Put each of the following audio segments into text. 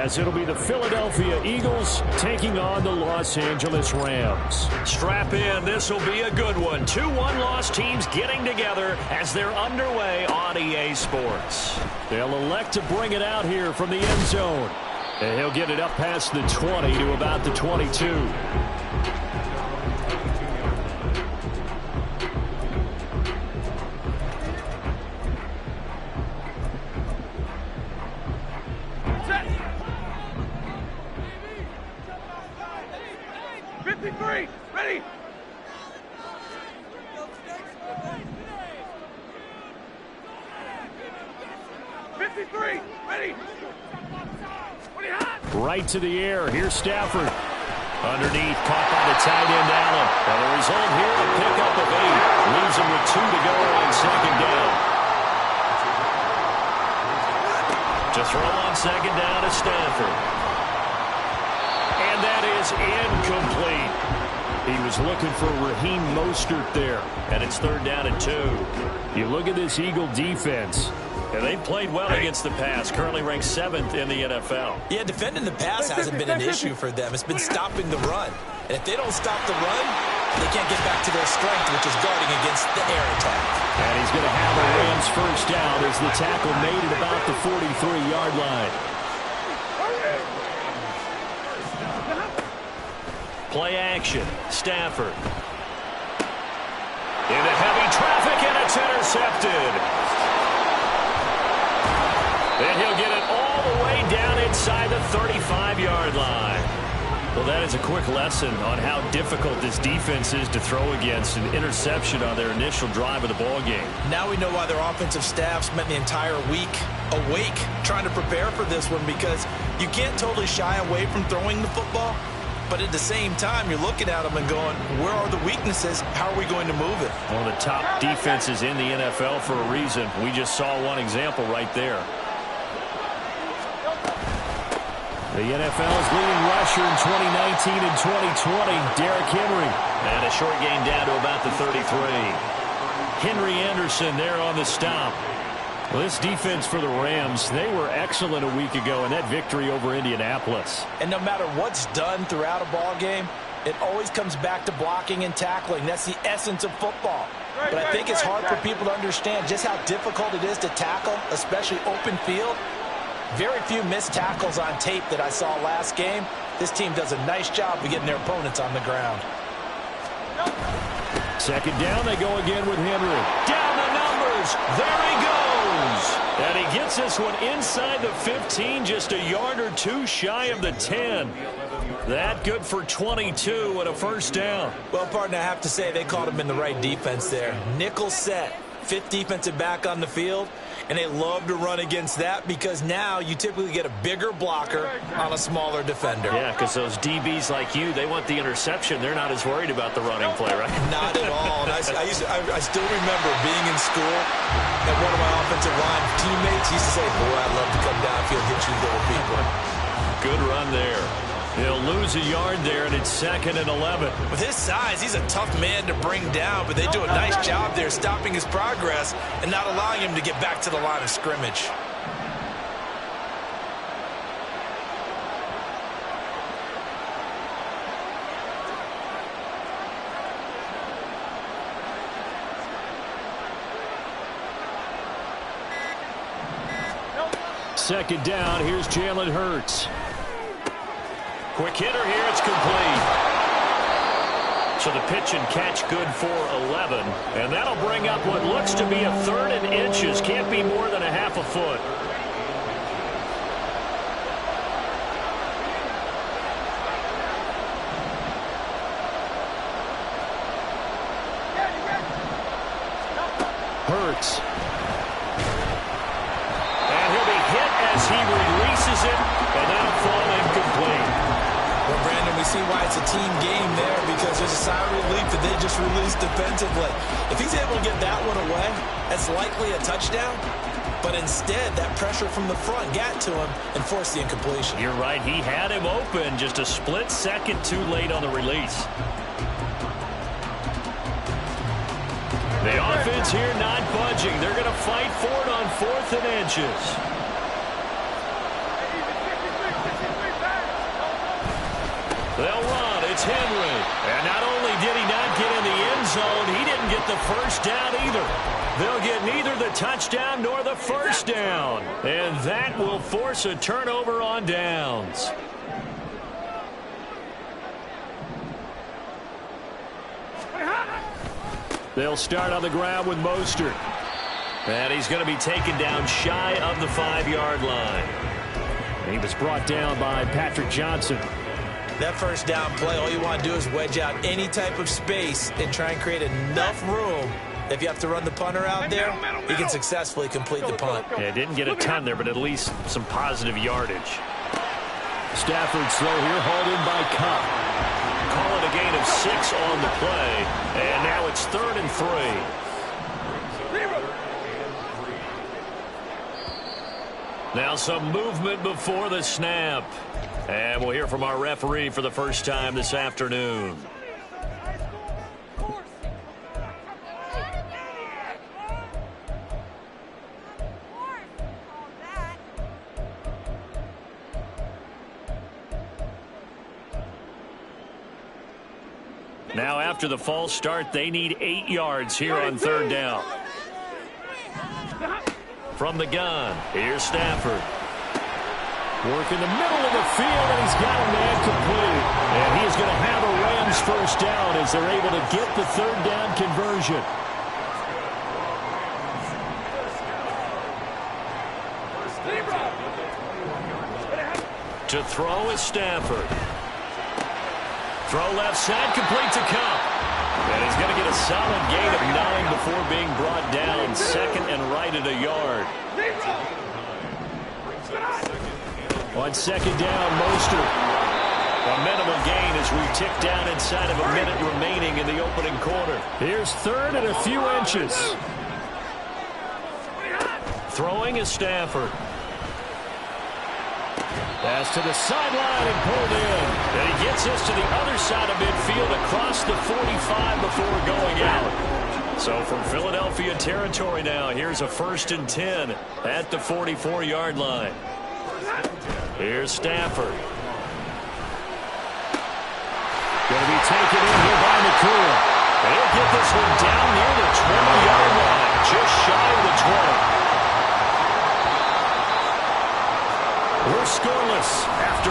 as it'll be the Philadelphia Eagles taking on the Los Angeles Rams. Strap in. This will be a good one. 2 one-loss teams getting together as they're underway on EA Sports. They'll elect to bring it out here from the end zone. And he'll get it up past the 20 to about the 22. Ready? 53, ready? Right to the air. Here's Stafford. Underneath, caught by the tight end, Allen. And the result here, a pickup of 8. Leaves him with 2 to go on second down. To throw on second down to Stafford. And that is incomplete. He was looking for Raheem Mostert there. And it's 3rd down and 2. You look at this Eagle defense. And they've played well against the pass. Currently ranked 7th in the NFL. Yeah, defending the pass hasn't been an issue for them. It's been stopping the run. And if they don't stop the run, they can't get back to their strength, which is guarding against the air attack. And he's going to have a Rams first down as the tackle made at about the 43-yard line. Play action. Stafford. Into heavy traffic, and it's intercepted. And he'll get it all the way down inside the 35-yard line. Well, that is a quick lesson on how difficult this defense is to throw against. An interception on their initial drive of the ball game. Now we know why their offensive staff spent the entire week awake trying to prepare for this one, because you can't totally shy away from throwing the football. But at the same time, you're looking at them and going, where are the weaknesses? How are we going to move it? One of the top defenses in the NFL for a reason. We just saw one example right there. The NFL's leading rusher in 2019 and 2020, Derrick Henry. And a short gain down to about the 33. Henry Anderson there on the stop. Well, this defense for the Rams, they were excellent a week ago in that victory over Indianapolis. And no matter what's done throughout a ball game, it always comes back to blocking and tackling. That's the essence of football. But I think it's hard for people to understand just how difficult it is to tackle, especially open field. Very few missed tackles on tape that I saw last game. This team does a nice job of getting their opponents on the ground. Second down, they go again with Henry. Down the numbers. There he goes. And he gets this one inside the 15, just a yard or 2 shy of the 10. That good for 22 and a first down. Well, partner, I have to say they caught him in the right defense there. Nickel set, 5th defensive back on the field. And they love to run against that because now you typically get a bigger blocker on a smaller defender. Yeah, because those DBs like you, they want the interception. They're not as worried about the running play, right? Not at all. And I still remember being in school and one of my offensive line teammates used to say, boy, I'd love to come downfield and hit you little people. Good run there. He'll lose a yard there, and it's 2nd and 11. With his size, he's a tough man to bring down, but they do a nice job there stopping his progress and not allowing him to get back to the line of scrimmage. Second down, here's Jalen Hurts. Quick hitter here, it's complete. So the pitch and catch good for 11. And that'll bring up what looks to be a 3rd and inches. Can't be more than a half a foot. Hurts. And he'll be hit as he releases it. And that'll fall incomplete. Well, Brandon, we see why it's a team game there because there's a sigh of relief that they just released defensively. If he's able to get that one away, that's likely a touchdown. But instead, that pressure from the front got to him and forced the incompletion. You're right. He had him open, just a split second too late on the release. The offense here not budging. They're going to fight for it on 4th and inches. Henry. And not only did he not get in the end zone, he didn't get the first down either. They'll get neither the touchdown nor the first down. And that will force a turnover on downs. They'll start on the ground with Mostert. And he's going to be taken down shy of the 5-yard line. He was brought down by Patrick Johnson. That first down play, all you want to do is wedge out any type of space and try and create enough room. If you have to run the punter out there, he can successfully complete the punt. Yeah, didn't get a ton there, but at least some positive yardage. Stafford slow here, hauled in by Kupp. Call it a gain of 6 on the play, and now it's 3rd and 3. Now some movement before the snap. And we'll hear from our referee for the first time this afternoon. Now after the false start, they need 8 yards here on 3rd down. From the gun, here's Stafford. Work in the middle of the field, and he's got a man complete. And he is going to have a Rams first down as they're able to get the 3rd down conversion. To throw is Stafford. Throw left side, complete to Kupp. And he's going to get a solid gain of 9 before being brought down. 2nd and right at a yard. On 2nd down, Mostert. A minimal gain as we tick down inside of a minute remaining in the opening quarter. Here's 3rd and a few inches. Throwing is Stafford. Pass to the sideline and pulled in. And he gets us to the other side of midfield across the 45 before going out. So from Philadelphia territory now, here's a 1st and 10 at the 44-yard line. Here's Stafford. Going to be taken in here by McCool. He'll get this one down near the 20-yard line, just shy of the 20. We're scoreless after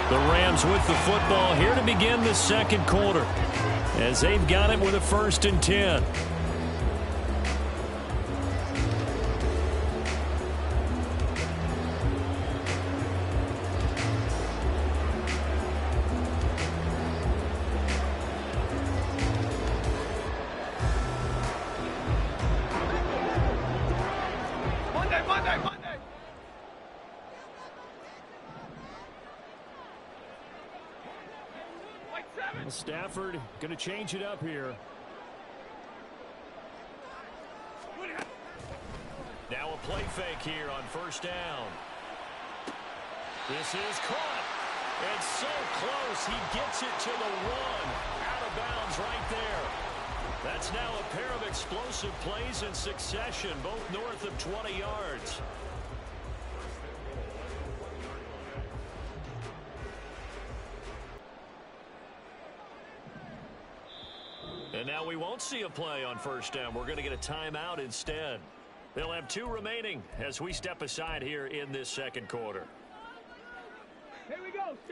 1. The Rams with the football here to begin the 2nd quarter as they've got it with a 1st and 10. Stafford going to change it up here. Now a play fake here on 1st down. This is caught. And so close, he gets it to the 1. Out of bounds right there. That's now a pair of explosive plays in succession, both north of 20 yards. And now we won't see a play on 1st down. We're going to get a timeout instead. They'll have 2 remaining as we step aside here in this 2nd quarter.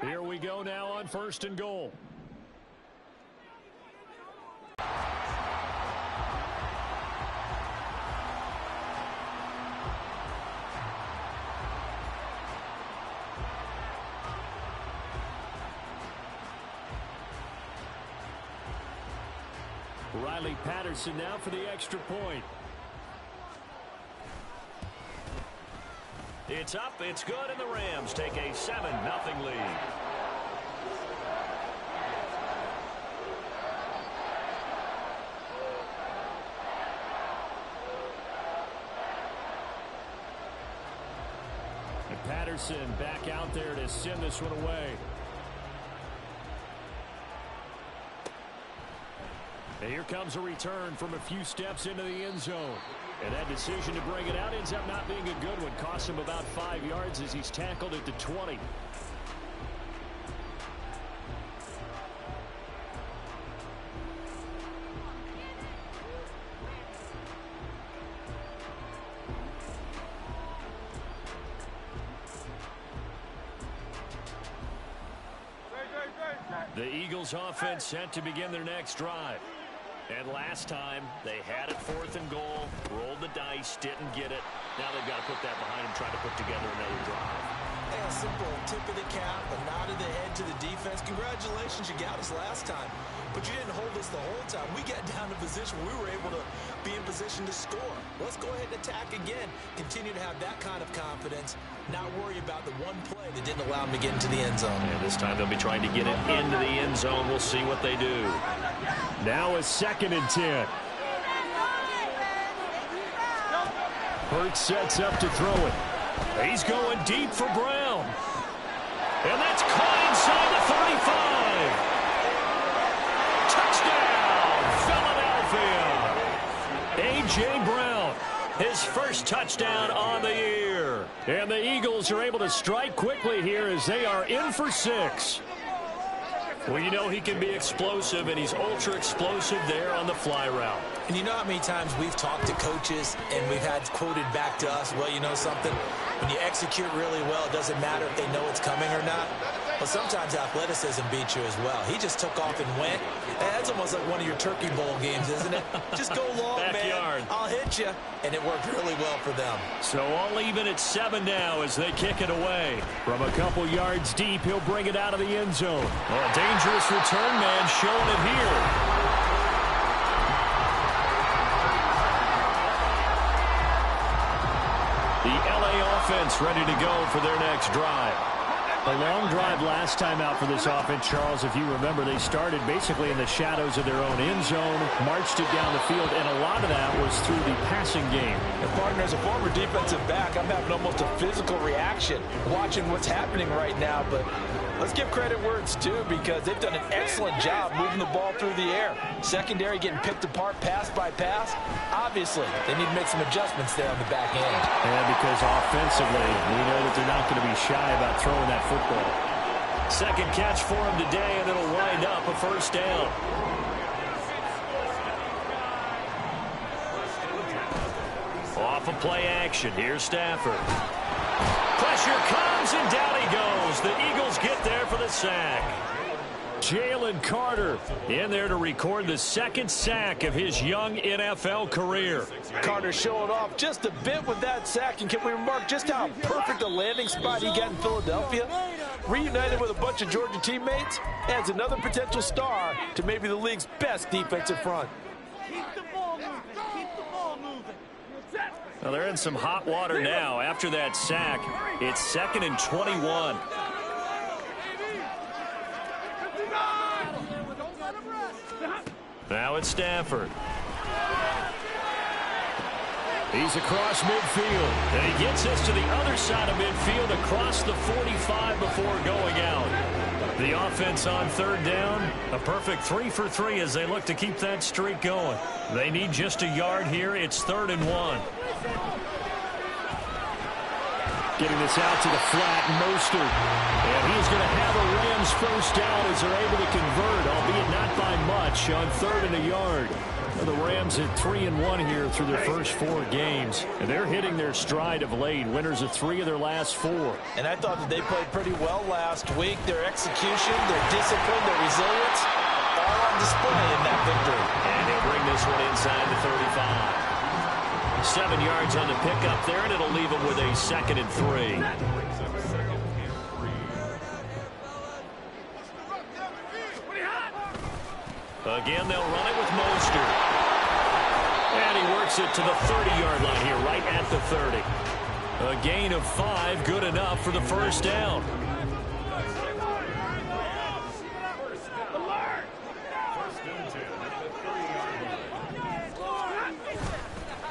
Here we go now on 1st and goal. Riley Patterson now for the extra point. It's up, it's good, and the Rams take a 7-0 lead. And Patterson back out there to send this one away. And here comes a return from a few steps into the end zone. And that decision to bring it out ends up not being a good one. Costs him about 5 yards as he's tackled at the 20. The Eagles offense set to begin their next drive. And last time, they had it 4th and goal, rolled the dice, didn't get it. Now they've got to put that behind them, try to put together another drive. And a simple tip of the cap, a nod of the head to the defense. Congratulations, you got us last time. But you didn't hold us the whole time. We got down to position where we were able to be in position to score. Let's go ahead and attack again. Continue to have that kind of confidence. Not worry about the one play that didn't allow them to get into the end zone. And this time they'll be trying to get it into the end zone. We'll see what they do. Now a 2nd and 10. Hurts sets up to throw it. He's going deep for Brown. And that's caught inside the 35. Touchdown, Philadelphia. A.J. Brown, his first touchdown on the year. And the Eagles are able to strike quickly here as they are in for 6. Well, you know he can be explosive, and he's ultra-explosive there on the fly route. And you know how many times we've talked to coaches and we've had quoted back to us, well, you know something? When you execute really well, it doesn't matter if they know it's coming or not. But sometimes athleticism beats you as well. He just took off and went. That's almost like one of your Turkey Bowl games, isn't it? Just go long, Backyard. man. I'll hit you. And it worked really well for them. So all even at 7 now as they kick it away. From a couple yards deep, he'll bring it out of the end zone. Oh, a dangerous return man showing it here. The LA offense ready to go for their next drive. A long drive last time out for this offense, Charles. If you remember, they started basically in the shadows of their own end zone, marched it down the field, and a lot of that was through the passing game. And partner, as a former defensive back, I'm having almost a physical reaction watching what's happening right now. But let's give credit where it's due because they've done an excellent job moving the ball through the air. Secondary getting picked apart pass by pass. Obviously, they need to make some adjustments there on the back end. And because offensively, we know that they're not going to be shy about throwing that football. Second catch for him today, and it'll wind up a first down. Off of play action. Here's Stafford. Pressure comes, and down he goes. The Eagles get there for the sack. Jalen Carter in there to record the 2nd sack of his young NFL career. Carter showing off just a bit with that sack, and can we remark just how perfect a landing spot he got in Philadelphia? Reunited with a bunch of Georgia teammates, adds another potential star to maybe the league's best defensive front. Keep the ball moving. Keep the ball moving. Well, they're in some hot water now. After that sack, it's 2nd and 21. Now it's Stafford. He's across midfield, and he gets us to the other side of midfield across the 45 before going out. The offense on 3rd down, a perfect 3 for 3 as they look to keep that streak going. They need just a yard here. It's 3rd and 1. Getting this out to the flat, Mostert. And he's going to have a Rams first down as they're able to convert, albeit not by much, on 3rd and a yard. The Rams at 3-1 here through their first 4 games. And they're hitting their stride of late. Winners of 3 of their last 4. And I thought that they played pretty well last week. Their execution, their discipline, their resilience, all on display in that victory. And they'll bring this one inside the 35. 7 yards on the pickup there, and it'll leave them with a 2nd and 3. Again, they'll run it with Mostert. And he works it to the 30-yard line here, right at the 30. A gain of 5, good enough for the first down.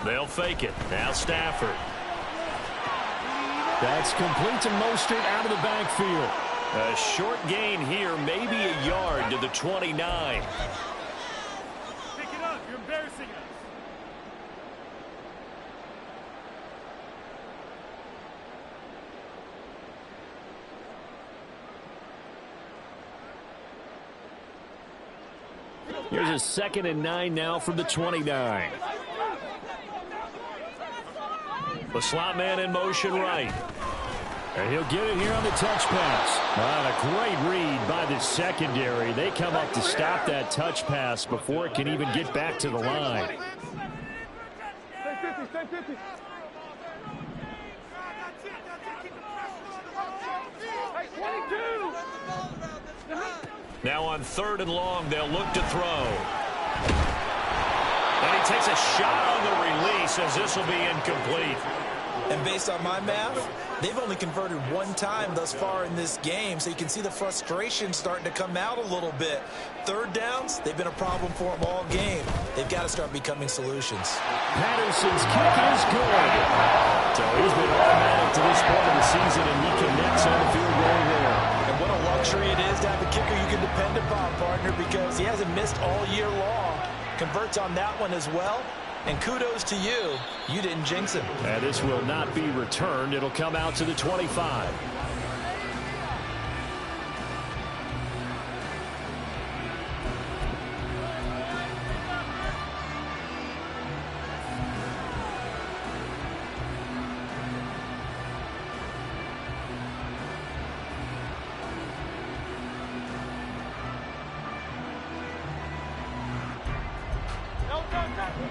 They'll fake it. Now Stafford. That's complete to Mostert out of the backfield. A short gain here, maybe a yard to the 29. Here's a 2nd and 9 now from the 29. The slot man in motion right. And he'll get it here on the touch pass. A great read by the secondary. They come up to stop that touch pass before it can even get back to the line. Now on 3rd and long, they'll look to throw. And he takes a shot on the release as this will be incomplete. And based on my math, they've only converted 1 time thus far in this game, so you can see the frustration starting to come out a little bit. 3rd downs, they've been a problem for them all game. They've got to start becoming solutions. Patterson's kick is good. So he's been automatic to this point of the season, and he connects on the field goal there. And what a luxury it is to have a kicker you can depend upon, partner, because he hasn't missed all year long. Converts on that one as well. And kudos to you. You didn't jinx him. And this will not be returned. It'll come out to the 25.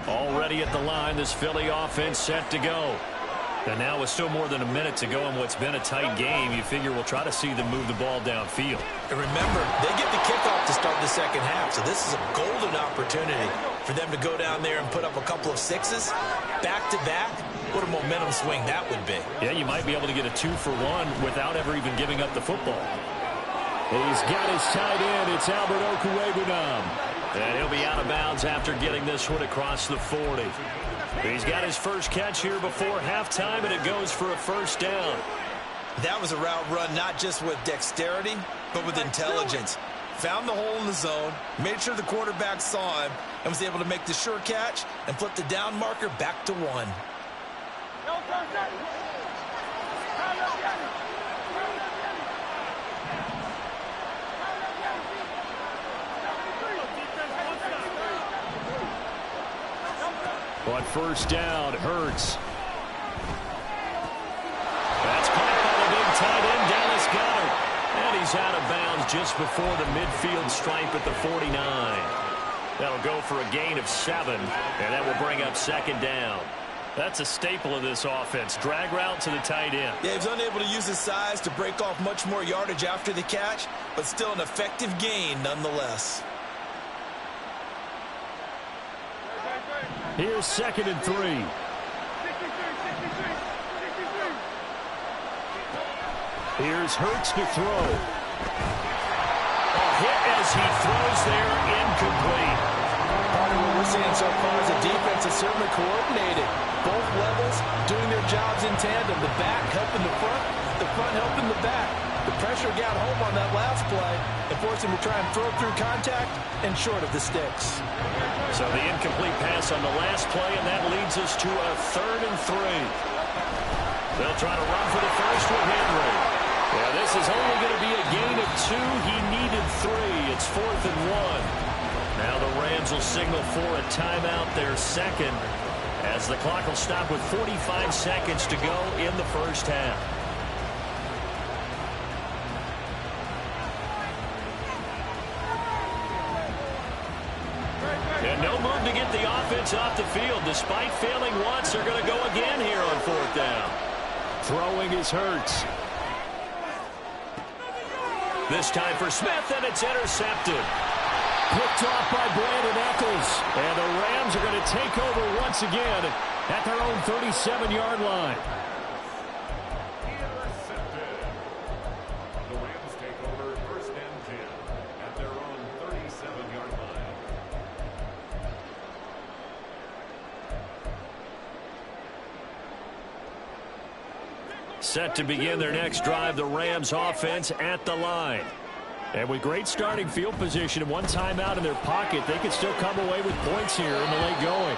Already at the line, this Philly offense set to go. And now with still more than a minute to go in what's been a tight game, you figure we'll try to see them move the ball downfield. And remember, they get the kickoff to start the second half, so this is a golden opportunity for them to go down there and put up a couple of 6s back-to-back. What a momentum swing that would be. Yeah, you might be able to get a 2-for-1 without ever even giving up the football. He's got his tight end. It's Albert Okwuegbunam. And he'll be out of bounds after getting this one across the 40. He's got his first catch here before halftime, and it goes for a 1st down. That was a route run not just with dexterity, but with intelligence. Found the hole in the zone, made sure the quarterback saw him, and was able to make the sure catch and flip the down marker back to 1. On 1st down, Hurts. That's caught by the big tight end, Dallas Goedert. And he's out of bounds just before the midfield stripe at the 49. That'll go for a gain of 7, and that will bring up 2nd down. That's a staple of this offense. Drag route to the tight end. Yeah, he was unable to use his size to break off much more yardage after the catch, but still an effective gain nonetheless. Here's 2nd and 3. Here's Hurts to throw. A hit as he throws there, incomplete. Part of what we're seeing so far is the defense is certainly coordinated. Both levels doing their jobs in tandem. The back helping the front helping the back. The pressure got home on that last play and forced him to try and throw through contact and short of the sticks. So the incomplete pass on the last play, and that leads us to a 3rd and 3. They'll try to run for the first with Henry. Yeah, this is only going to be a gain of 2. He needed 3. It's 4th and 1. Now the Rams will signal for a timeout, their 2nd, as the clock will stop with 45 seconds to go in the 1st half. And no move to get the offense off the field. Despite failing once, they're going to go again here on 4th down. Throwing is Hurts. This time for Smith, and it's intercepted. Picked off by Brandon Echols. And the Rams are going to take over once again at their own 37-yard line. The Rams take over 1st and 10 at their own 37-yard line. Set to begin their next drive, the Rams offense at the line. And with great starting field position and one timeout in their pocket, they can still come away with points here in the late going.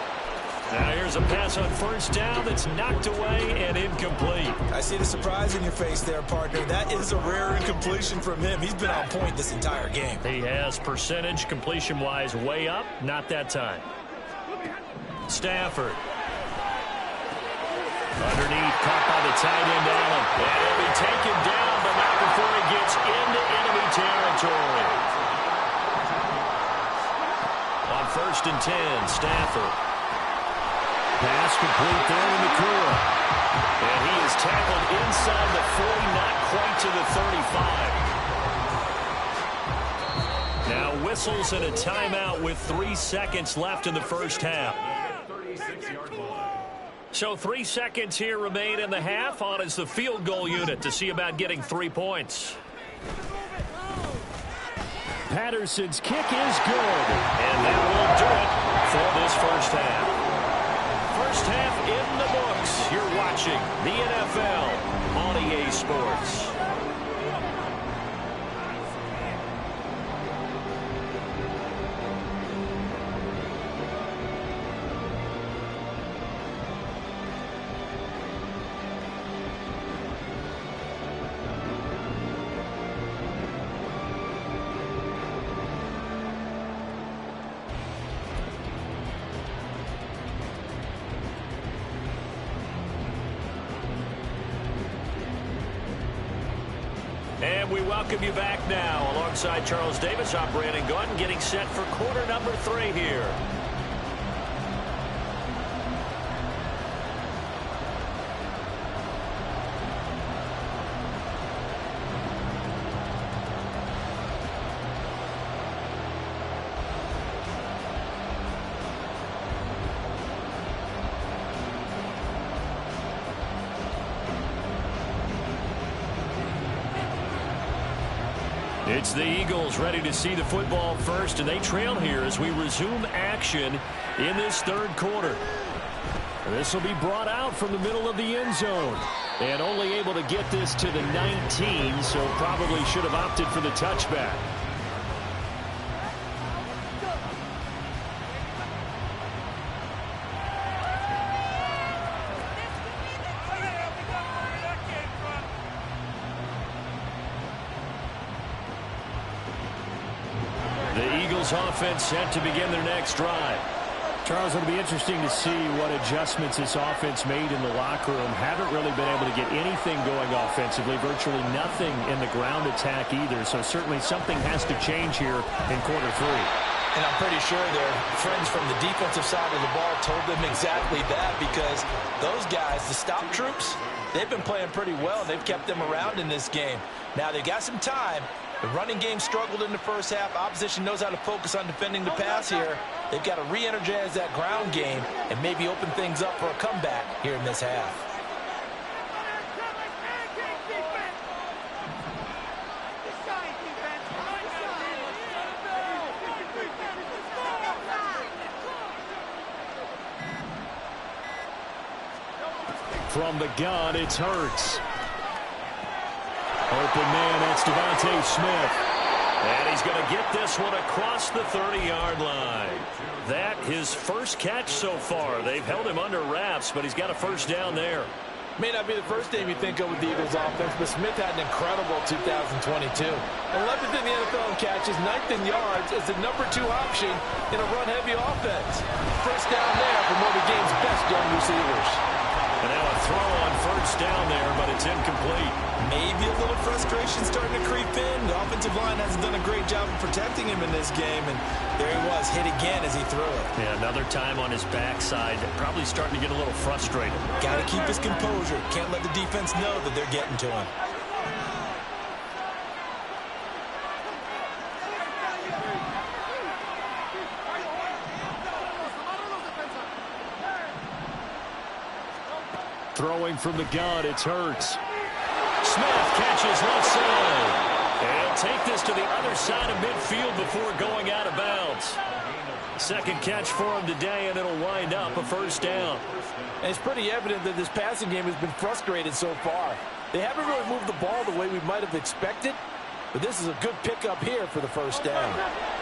Now here's a pass on first down that's knocked away and incomplete. I see the surprise in your face there, partner. That is a rare incompletion from him. He's been on point this entire game. He has percentage completion-wise way up. Not that time. Stafford. Underneath, caught by the tight end, Allen. And he'll be taken down, but not before he gets into enemy territory. On 1st and 10, Stafford. Pass complete there in the Nakua. And he is tackled inside the 40, not quite to the 35. Now whistles and a timeout with 3 seconds left in the first half. 36-yard line. So 3 seconds here remain in the half. On is the field goal unit to see about getting 3 points. Patterson's kick is good. And that will do it for this first half. First half in the books. You're watching the NFL on EA Sports. And we welcome you back now. Alongside Charles Davis, I'm Brandon Gaudin, getting set for quarter number 3 here. It's the Eagles ready to see the football first, and they trail here as we resume action in this third quarter. This will be brought out from the middle of the end zone. And only able to get this to the 19, so probably should have opted for the touchback. Offense set to begin their next drive. Charles, it'll be interesting to see what adjustments this offense made in the locker room. Haven't really been able to get anything going offensively, virtually nothing in the ground attack either. So certainly something has to change here in quarter 3. And I'm pretty sure their friends from the defensive side of the ball told them exactly that, because those guys, the stop troops, they've been playing pretty well. They've kept them around in this game. Now they got some time. The running game struggled in the first half. Opposition knows how to focus on defending the pass here. They've got to re-energize that ground game and maybe open things up for a comeback here in this half. From the gun, it's Hurts. Open man, that's Devontae Smith. And he's going to get this one across the 30-yard line. That his first catch so far. They've held him under wraps, but he's got a first down there. May not be the first name you think of with the Eagles offense, but Smith had an incredible 2022. 11th in the NFL in catches, 9th in yards as the number 2 option in a run-heavy offense. First down there from one of the game's best young receivers. And now a throw on first down there, but it's incomplete. Maybe a little frustration starting to creep in. The offensive line hasn't done a great job of protecting him in this game, and there he was, hit again as he threw it. Yeah, another time on his backside, probably starting to get a little frustrated. Got to keep his composure. Can't let the defense know that they're getting to him. Throwing from the gun, it's Hurts. Smith catches left side. And he'll take this to the other side of midfield before going out of bounds. Second catch for him today, and it'll wind up a first down. And it's pretty evident that this passing game has been frustrated so far. They haven't really moved the ball the way we might have expected, but this is a good pickup here for the first down.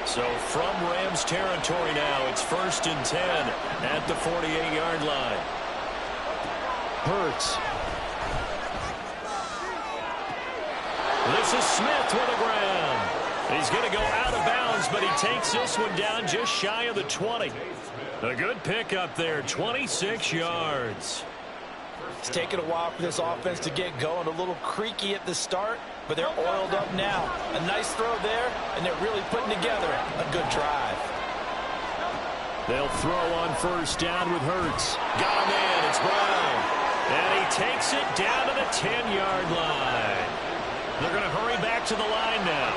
So from Rams territory now, it's 1st and 10 at the 48-yard line. Hurts. This is Smith with the ground. He's going to go out of bounds, but he takes this one down just shy of the 20. A good pickup there, 26 yards. It's taken a while for this offense to get going. A little creaky at the start, but they're oiled up now. A nice throw there, and they're really putting together a good drive. They'll throw on 1st down with Hurts. Got him in. It's Brown. And he takes it down to the 10-yard line. They're going to hurry back to the line now.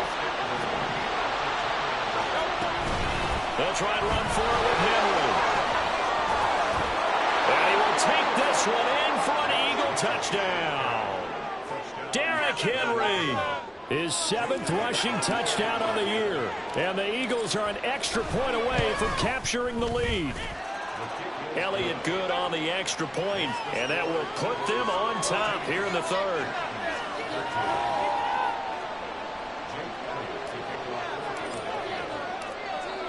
They'll try and run for it with Henry. And he will take this one in for an Eagle touchdown. Derrick Henry. His 7th rushing touchdown on the year. And the Eagles are an extra point away from capturing the lead. Elliott good on the extra point, and that will put them on top here in the 3rd.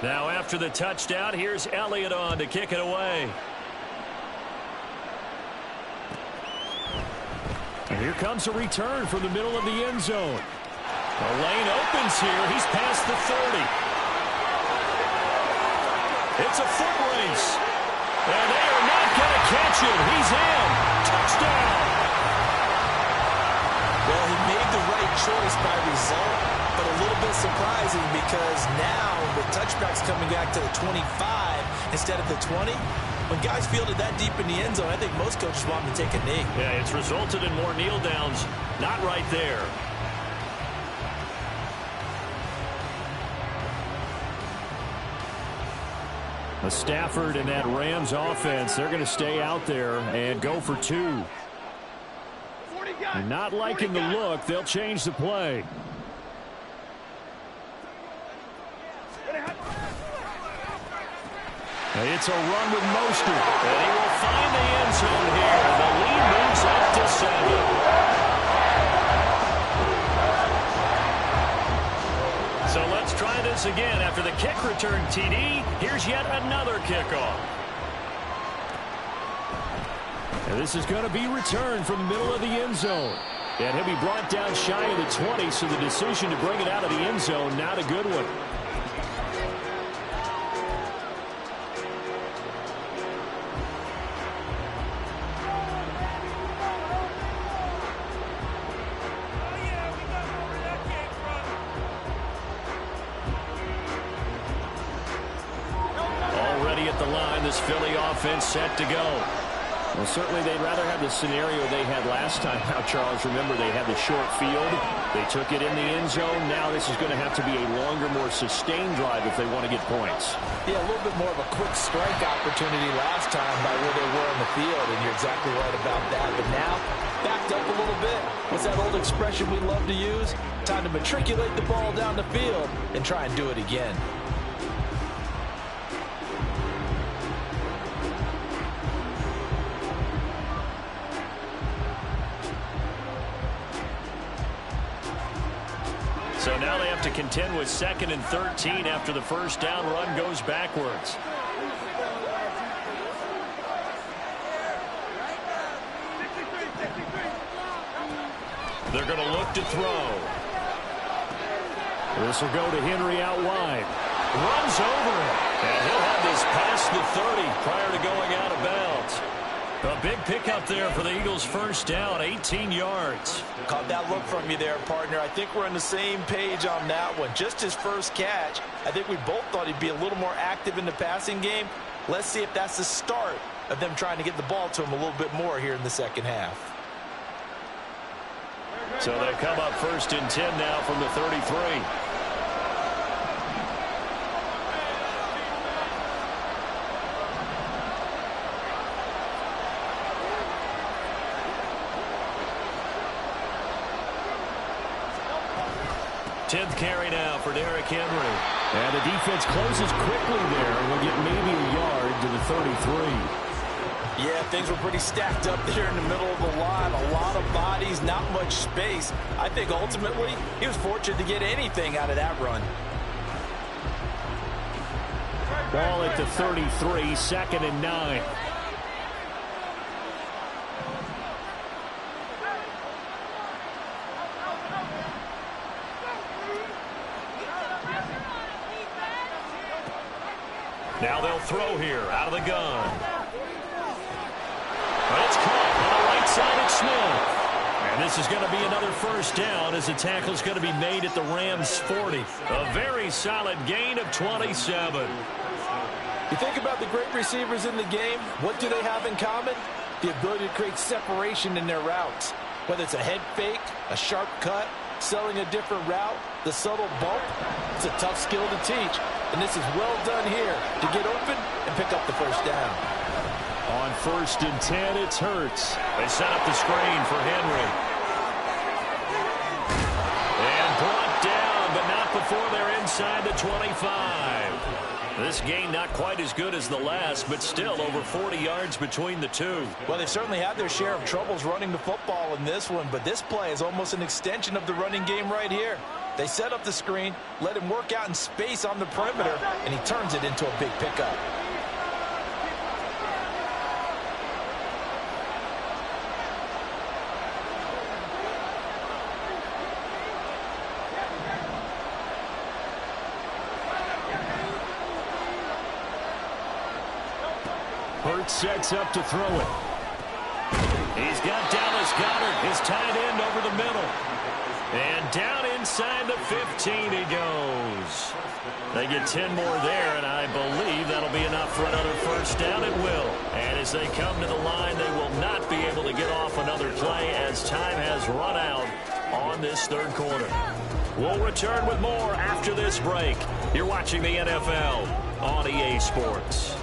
Now after the touchdown, here's Elliott on to kick it away. And here comes a return from the middle of the end zone. The lane opens here. He's past the 30. It's a foot race. And they are not going to catch him. He's in. Touchdown. Well, he made the right choice by result, but a little bit surprising because now the touchback's coming back to the 25 instead of the 20. When guys fielded that deep in the end zone, I think most coaches want them to take a knee. Yeah, it's resulted in more kneel downs. Not right there. Stafford and that Rams offense, they're going to stay out there and go for 2. Not liking the look, they'll change the play. It's a run with Mostert. And he will find the end zone here. The lead moves up to 7. So let's try this again. After the kick return, TD, here's yet another kickoff. And this is going to be returned from the middle of the end zone. And he'll be brought down shy of the 20, so the decision to bring it out of the end zone, not a good one. Philly offense set to go. Well, certainly they'd rather have the scenario they had last time. Now, Charles, remember they had the short field. They took it in the end zone. Now this is going to have to be a longer, more sustained drive if they want to get points. Yeah, a little bit more of a quick strike opportunity last time by where they were on the field, and you're exactly right about that. But now, backed up a little bit. What's that old expression we love to use? Time to matriculate the ball down the field and try and do it again. So now they have to contend with 2nd and 13 after the first down run goes backwards. They're going to look to throw. This will go to Henry out wide. Runs over it. And he'll have this past the 30 prior to going out of bounds. A big pickup there for the Eagles' first down, 18 yards. Caught that look from you there, partner. I think we're on the same page on that one. Just his first catch. I think we both thought he'd be a little more active in the passing game. Let's see if that's the start of them trying to get the ball to him a little bit more here in the second half. So they'll come up 1st and 10 now from the 33. Tenth carry now for Derrick Henry. And the defense closes quickly there. We'll get maybe a yard to the 33. Yeah, things were pretty stacked up there in the middle of the line. A lot of bodies, not much space. I think ultimately he was fortunate to get anything out of that run. Ball at the 33, 2nd and 9. Now they'll throw here out of the gun. But it's caught on the right side at Smith. And this is going to be another first down as the tackle is going to be made at the Rams' 40. A very solid gain of 27. You think about the great receivers in the game, what do they have in common? The ability to create separation in their routes. Whether it's a head fake, a sharp cut, selling a different route, the subtle bump, it's a tough skill to teach. And this is well done here to get open and pick up the first down. On 1st and 10, it's Hurts. They set up the screen for Henry. And brought down, but not before they're inside the 25. This gain not quite as good as the last, but still over 40 yards between the two. Well, they certainly had their share of troubles running the football in this one, but this play is almost an extension of the running game right here. They set up the screen, let him work out in space on the perimeter, and he turns it into a big pickup. Hurts sets up to throw it. He's got Dallas Goedert, his tight end, over the middle. And down inside the 15 he goes. They get 10 more there, and I believe that'll be enough for another first down. It will. And as they come to the line, they will not be able to get off another play as time has run out on this third quarter. We'll return with more after this break. You're watching the NFL on EA Sports.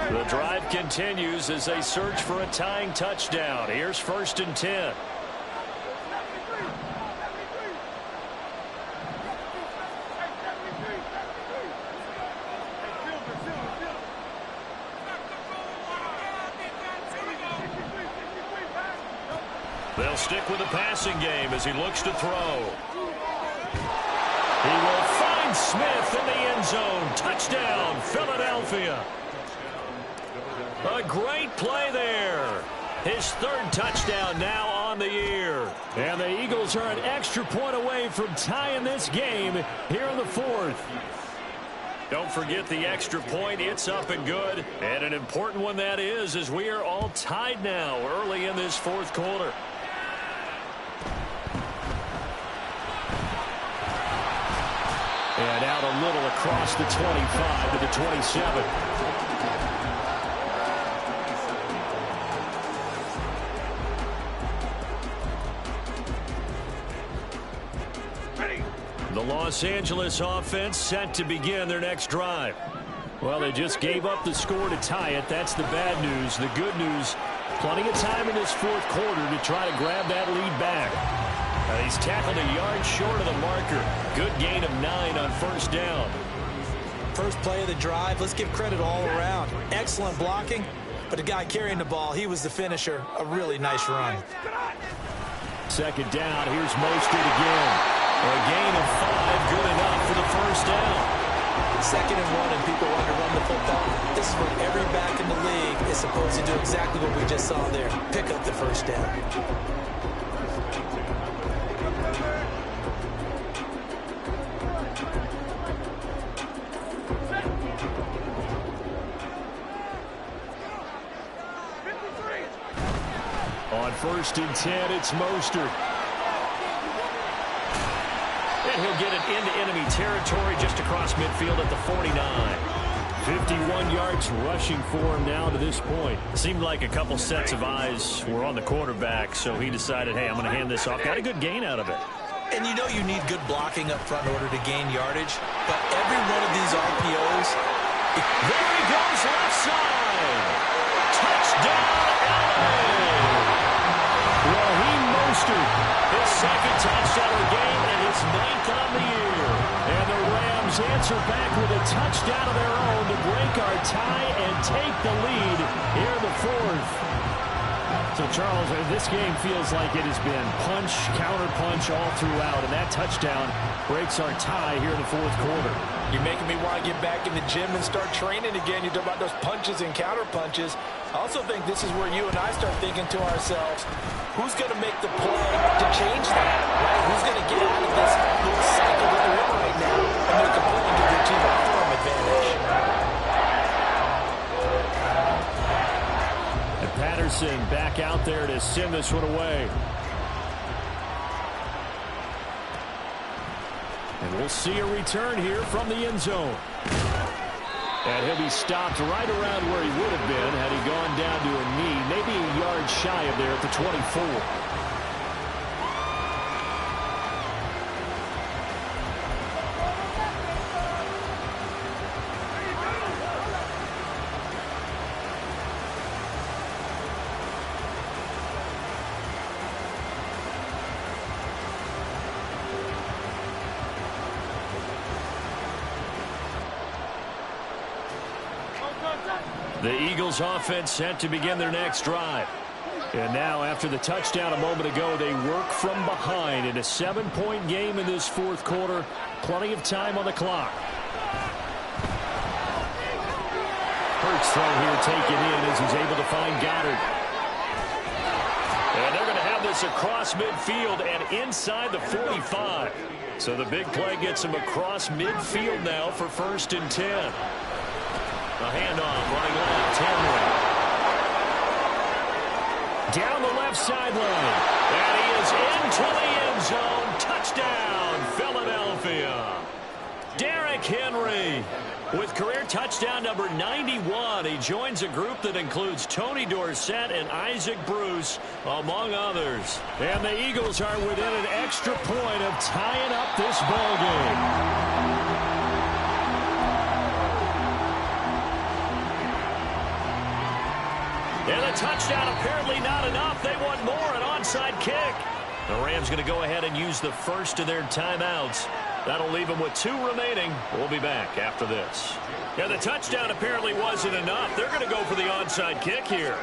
The drive continues as they search for a tying touchdown. Here's 1st and 10. They'll stick with the passing game as he looks to throw. He will find Smith in the end zone. Touchdown, Philadelphia. A great play there. His 3rd touchdown now on the year. And the Eagles are an extra point away from tying this game here in the 4th. Don't forget the extra point. It's up and good. And an important one that is, as we are all tied now early in this 4th quarter. And out a little across the 25 to the 27. The Los Angeles offense set to begin their next drive. Well, they just gave up the score to tie it. That's the bad news. The good news, plenty of time in this 4th quarter to try to grab that lead back. He's tackled a yard short of the marker. Good gain of 9 on 1st down. First play of the drive, let's give credit all around. Excellent blocking, but the guy carrying the ball, he was the finisher. A really nice run. 2nd down, here's Mostert again. A gain of 5, good enough for the first down. 2nd and 1, and people want to run the football. This is what every back in the league is supposed to do, exactly what we just saw there. Pick up the first down. On 1st and 10, it's Mostert. And he'll get it into enemy territory just across midfield at the 49. 51 yards rushing for him now to this point. Seemed like a couple sets of eyes were on the quarterback, so he decided, hey, I'm going to hand this off. Got a good gain out of it. And you know you need good blocking up front in order to gain yardage, but every one of these RPOs... There he goes, left side. Touchdown, LA. Raheem Mostert, his 2nd touchdown of the game and his 9th on the year. And the Patriots are back with a touchdown of their own to break our tie and take the lead here in the fourth. So, Charles, this game feels like it has been punch, counter-punch all throughout, and that touchdown breaks our tie here in the fourth quarter. You're making me want to get back in the gym and start training again. You talk about those punches and counter-punches. I also think this is where you and I start thinking to ourselves, who's going to make the play to change that? Right? Who's going to get out of this little cycle that they're in right now and make a play and give their team a firm advantage? And Patterson back out there to send this one away. And we'll see a return here from the end zone. And he'll be stopped right around where he would have been had he gone down to a knee, maybe a yard shy of there at the 24. The Eagles offense set to begin their next drive. And now after the touchdown a moment ago, they work from behind in a 7-point game in this fourth quarter. Plenty of time on the clock. Hurts throw here taken in as he's able to find Goddard. And they're going to have this across midfield and inside the 45. So the big play gets him across midfield now for 1st and 10. A handoff running left, Henry. Down the left sideline. And he is into the end zone. Touchdown, Philadelphia. Derrick Henry with career touchdown number 91. He joins a group that includes Tony Dorsett and Isaac Bruce, among others. And the Eagles are within an extra point of tying up this ball game. And a touchdown apparently not enough. They want more, an onside kick. The Rams going to go ahead and use the first of their timeouts. That'll leave them with 2 remaining. We'll be back after this. Yeah, the touchdown apparently wasn't enough. They're going to go for the onside kick here.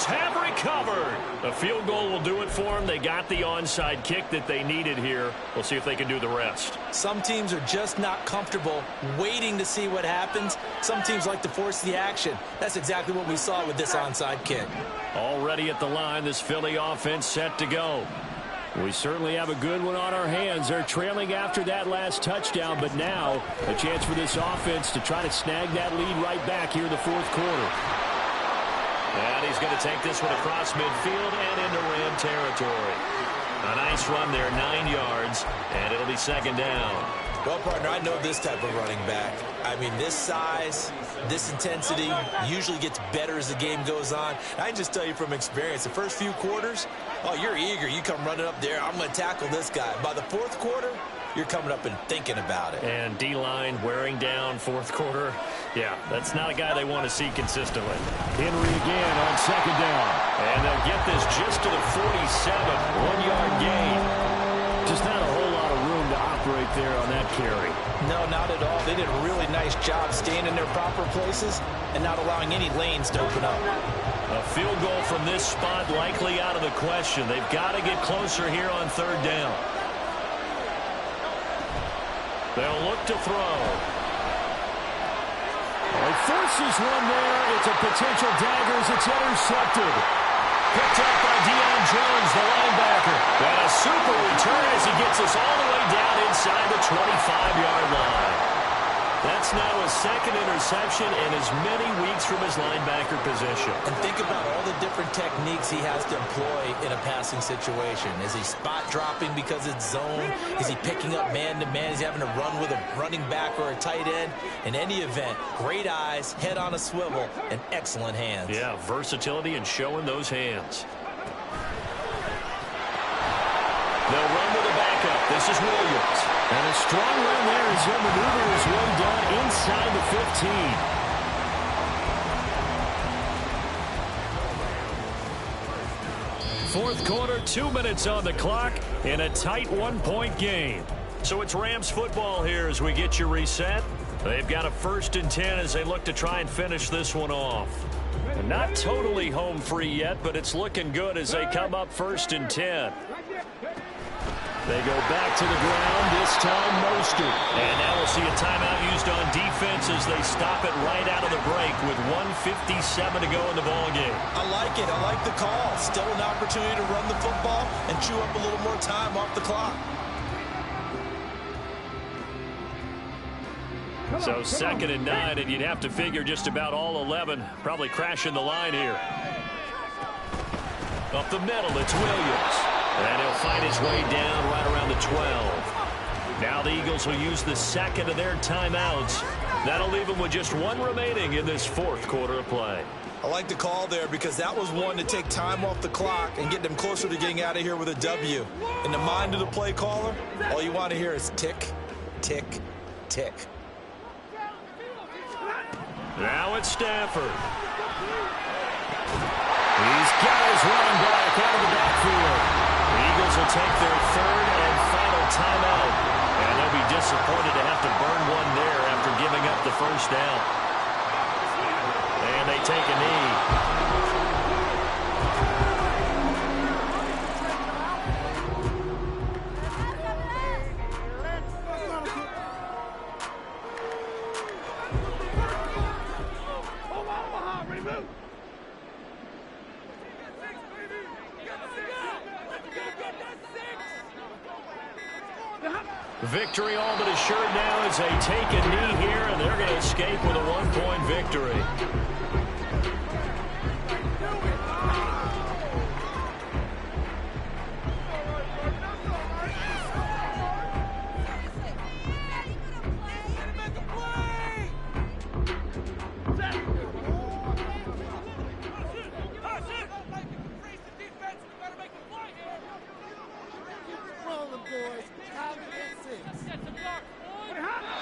Have recovered. A field goal will do it for them. They got the onside kick that they needed here. We'll see if they can do the rest. Some teams are just not comfortable waiting to see what happens. Some teams like to force the action. That's exactly what we saw with this onside kick. Already at the line, this Philly offense set to go. We certainly have a good one on our hands. They're trailing after that last touchdown, but now a chance for this offense to try to snag that lead right back here in the fourth quarter. And he's going to take this one across midfield and into Ram territory. A nice run there, 9 yards, and it'll be 2nd down. Well, partner, I know this type of running back. I mean, this size, this intensity usually gets better as the game goes on. I can just tell you from experience, the first few quarters, oh, you're eager. You come running up there, I'm going to tackle this guy. By the fourth quarter, you're coming up and thinking about it. And D-line wearing down fourth quarter. Yeah, that's not a guy they want to see consistently. Henry again on 2nd down. And they'll get this just to the 47. 1-yard gain. Just not a whole lot of room to operate there on that carry. No, not at all. They did a really nice job staying in their proper places and not allowing any lanes to open up. A field goal from this spot likely out of the question. They've got to get closer here on 3rd down. They'll look to throw. He forces one there. It's a potential dagger as it's intercepted. Picked up by Deion Jones, the linebacker. And a super return as he gets us all the way down inside the 25-yard line. That's now his 2nd interception in as many weeks from his linebacker position. And think about all the different techniques he has to employ in a passing situation. Is he spot dropping because it's zone? Is he picking up man-to-man? Is he having to run with a running back or a tight end? In any event, great eyes, head on a swivel, and excellent hands. Yeah, versatility and showing those hands. They'll run with a backup. This is Williams. And a strong run there as he'll maneuver his way down inside the 15. fourth quarter, 2 minutes on the clock in a tight 1-point game. So it's Rams football here as we get you reset. They've got a 1st and 10 as they look to try and finish this one off. Not totally home free yet, but it's looking good as they come up 1st and 10. They go back to the ground, this time Mostert. And now we'll see a timeout used on defense as they stop it right out of the break with 1:57 to go in the ballgame. I like it. I like the call. Still an opportunity to run the football and chew up a little more time off the clock. So 2nd and 9, and you'd have to figure just about all 11 probably crashing the line here. Up the middle, it's Williams. And he'll find his way down right around the 12. Now the Eagles will use the 2nd of their timeouts. That'll leave them with just 1 remaining in this 4th quarter of play. I like the call there because that was one to take time off the clock and get them closer to getting out of here with a W. In the mind of the play caller, all you want to hear is tick, tick, tick. Now it's Stafford. He's got his running back out of the backfield. The Eagles will take their 3rd and final timeout. And they'll be disappointed to have to burn one there after giving up the 1st down. And they take a knee. Victory all but assured now as they take a knee here, and they're going to escape with a 1-point victory.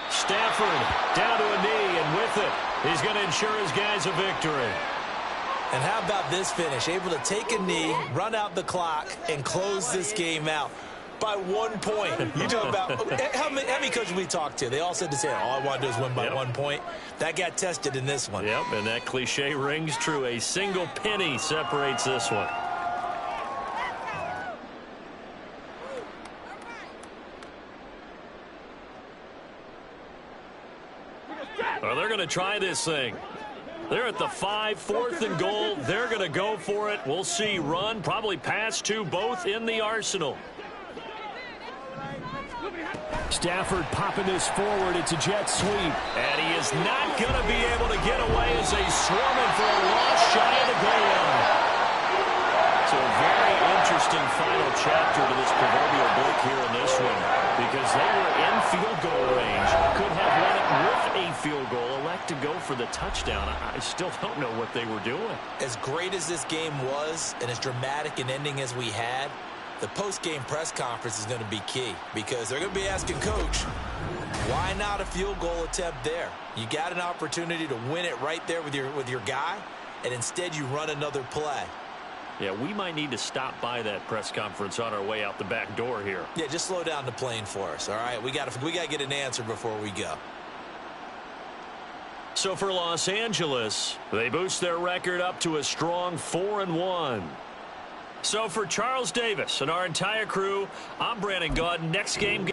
Stafford down to a knee, and with it, he's going to ensure his guys a victory. And how about this finish? Able to take a knee, run out the clock, and close this game out by 1 point. You talk about how many coaches we talked to? They all said the same. All I want to do is win by 1 point. That got tested in this one. Yep, and that cliche rings true. A single penny separates this one. Well, they're going to try this thing. They're at the 5, 4th and goal. They're going to go for it. We'll see. Run, probably pass to both in the arsenal. Stafford popping this forward. It's a jet sweep. And he is not going to be able to get away as they swarm him for a loss shy of the goal line. So a very interesting final chapter to this proverbial book here in this one, because they were in field goal range. Could have won it with a field goal. Elect to go for the touchdown. I still don't know what they were doing. As great as this game was and as dramatic an ending as we had, the post-game press conference is going to be key, because they're going to be asking Coach, why not a field goal attempt there? You got an opportunity to win it right there with your guy, and instead you run another play. Yeah, we might need to stop by that press conference on our way out the back door here. Yeah, just slow down the plane for us, all right? We got to get an answer before we go. So for Los Angeles, they boost their record up to a strong 4-1. So for Charles Davis and our entire crew, I'm Brandon Gaudin. Next game.